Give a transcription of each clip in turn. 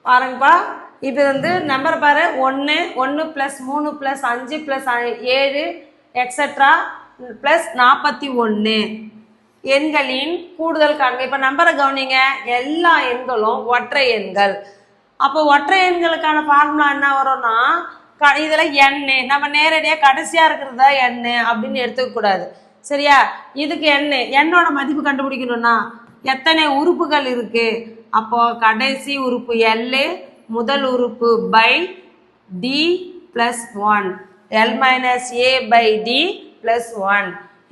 பாருங்கப்பா, இப்போ வந்து நம்பர் பாரு, 1 1 + 3 + 5 + 7 எக்ஸட்ரா ப்ளஸ் 41 எண்களின் கூடுதல் காண்க. இப்போ நம்பரை கவனிங்க, எல்லா எண்களும் ஒற்றை எண்கள். அப்போ ஒற்றை எண்களுக்கான ஃபார்முலா என்ன வரும்னா, இதில் எண்ணு நம்ம நேரடியாக கடைசியாக இருக்கிறது தான் எண்ணு அப்படின்னு எடுத்துக்கக்கூடாது. சரியா? இதுக்கு எண்ணோட மதிப்பு கண்டுபிடிக்கணும்னா எத்தனை உறுப்புகள் இருக்கு? அப்போ கடைசி உறுப்பு எல், முதல் உறுப்பு பை டி + 1, L - A/D + 1.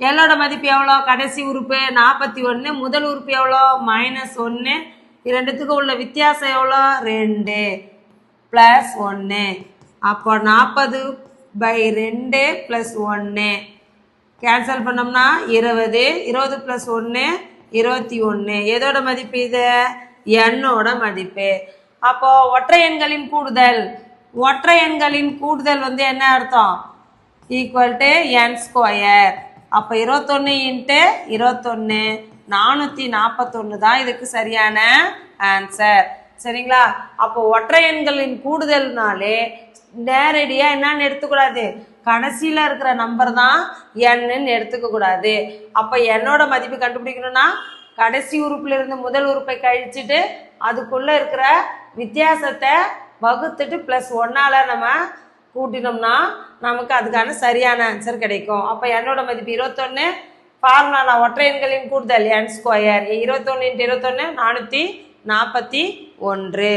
எல்லோட மதிப்பு எவ்வளோ? கடைசி உறுப்பு 41, முதல் உறுப்பு எவ்வளோ? -1, இரண்டுத்துக்கு உள்ள வித்தியாசம் எவ்வளோ? 2 + 1. அப்போ 40/2 + 1 கேன்சல் பண்ணோம்னா 20, 20 + 1 21. எதோட மதிப்பு இது? எண்ணோட மதிப்பு. அப்போ ஒற்றை எண்களின் கூடுதல், ஒற்றை எண்களின் கூடுதல் வந்து என்ன அர்த்தம்? = n². அப்போ 21 × 21 441 தான் இதுக்கு சரியான ஆன்சர். சரிங்களா? அப்போ ஒற்றை எண்களின் கூடுதல்னாலே நேரடியாக என்னன்னு எடுத்துக்கூடாது, கடைசியில் இருக்கிற நம்பர் தான் என்னன்னு எடுத்துக்க கூடாது. அப்போ என்னோட மதிப்பு கண்டுபிடிக்கணும்னா கடைசி உறுப்புல இருந்து முதல் உறுப்பை கழிச்சுட்டு அதுக்குள்ள இருக்கிற வித்தியாசத்தை வகுத்துட்டு +1 நம்ம கூட்டினோம்னா நமக்கு அதுக்கான சரியான ஆன்சர் கிடைக்கும். அப்போ என்னோட மதிப்பு 21. ஃபார்முலா ஒற்றை எண்களின் கூடுதல் n². 21 × 21 441.